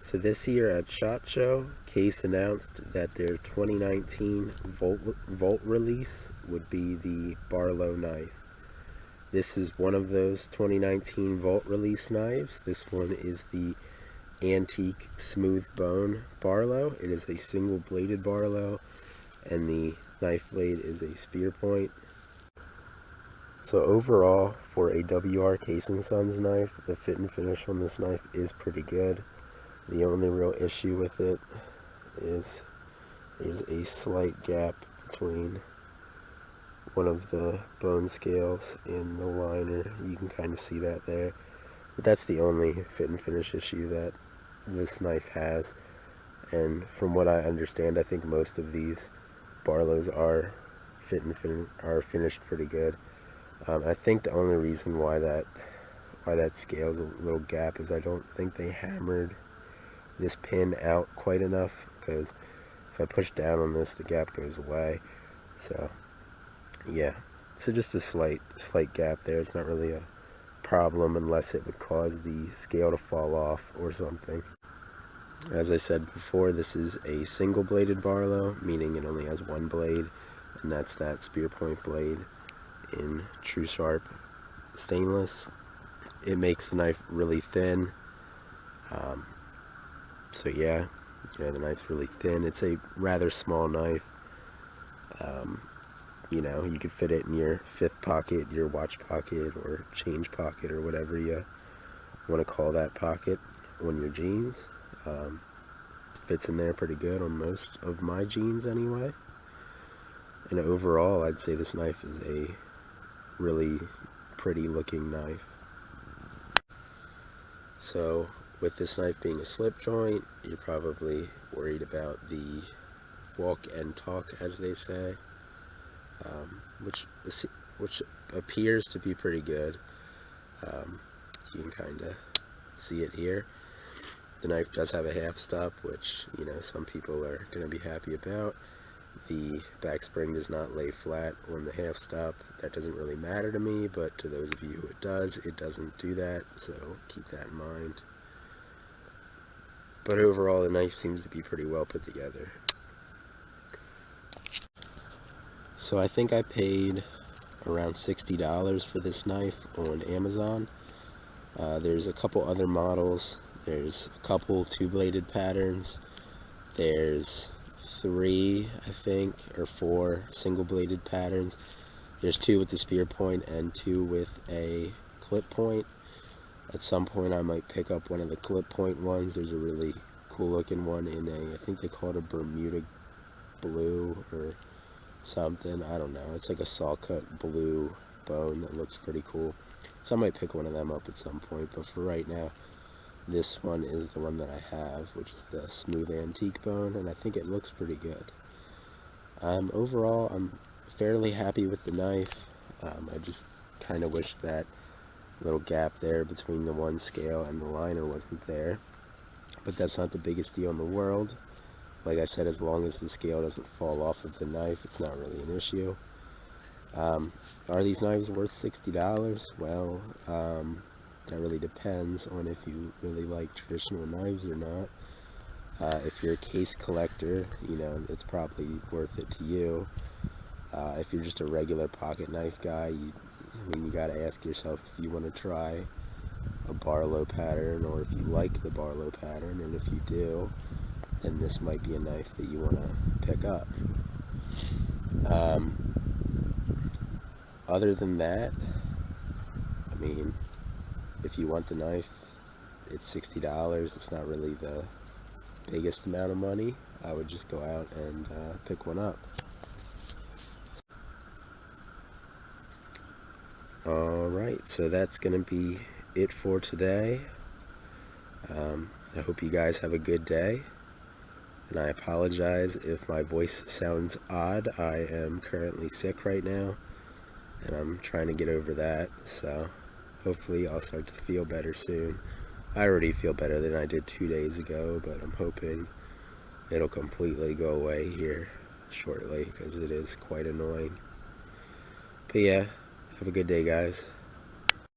So this year at SHOT Show, Case announced that their 2019 Volt release would be the Barlow knife. This is one of those 2019 Volt release knives. This one is the antique smooth bone Barlow. It is a single bladed Barlow, and the knife blade is a spear point. So overall, for a WR Case & Sons knife, the fit and finish on this knife is pretty good. The only real issue with it is there's a slight gap between one of the bone scales in the liner. You can kind of see that there. But that's the only fit and finish issue that this knife has. And from what I understand, I think most of these Barlows are finished pretty good. I think the only reason why that scale's a little gap is I don't think they hammered this pin out quite enough, because if I push down on this, the gap goes away. So yeah, so just a slight gap there. It's not really a problem unless it would cause the scale to fall off or something. As I said before, this is a single bladed Barlow, meaning it only has one blade, and that's that spear point blade in true sharp stainless. It makes the knife really thin. So yeah, the knife's really thin. It's a rather small knife. You could fit it in your fifth pocket, your watch pocket, or change pocket, or whatever you want to call that pocket on your jeans. Fits in there pretty good on most of my jeans anyway. And overall, I'd say this knife is a really pretty looking knife. So with this knife being a slip joint, you're probably worried about the walk and talk, as they say, which appears to be pretty good. You can kind of see it here. The knife does have a half stop, which some people are going to be happy about. The back spring does not lay flat on the half stop. That doesn't really matter to me, but to those of you who it doesn't do that, so keep that in mind. But overall, the knife seems to be pretty well put together. So I think I paid around $60 for this knife on Amazon. There's a couple other models. There's a couple two-bladed patterns. There's 3, I think, or 4 single-bladed patterns. There's 2 with the spear point and 2 with a clip point. At some point I might pick up one of the clip point ones. There's a really cool looking one in I think they call it a Bermuda blue or something. I don't know. It's like a saw cut blue bone that looks pretty cool. So I might pick one of them up at some point, but for right now, this one is the one that I have, which is the smooth antique bone, and I think it looks pretty good. Overall, I'm fairly happy with the knife. I just kind of wish that little gap there between the one scale and the liner wasn't there, but that's not the biggest deal in the world. Like I said, as long as the scale doesn't fall off of the knife, it's not really an issue. Are these knives worth $60? Well, that really depends on if you really like traditional knives or not. If you're a case collector, it's probably worth it to you. If you're just a regular pocket knife guy, you gotta ask yourself if you want to try a Barlow pattern, or if you like the Barlow pattern, and if you do, then this might be a knife that you want to pick up. Other than that, if you want the knife, it's $60. It's not really the biggest amount of money. I would just go out and pick one up. Alright, so that's going to be it for today. I hope you guys have a good day, and I apologize if my voice sounds odd. I am currently sick right now, and I'm trying to get over that, so hopefully I'll start to feel better soon. I already feel better than I did 2 days ago, but I'm hoping it'll completely go away here shortly, because it is quite annoying. But yeah, have a good day, guys.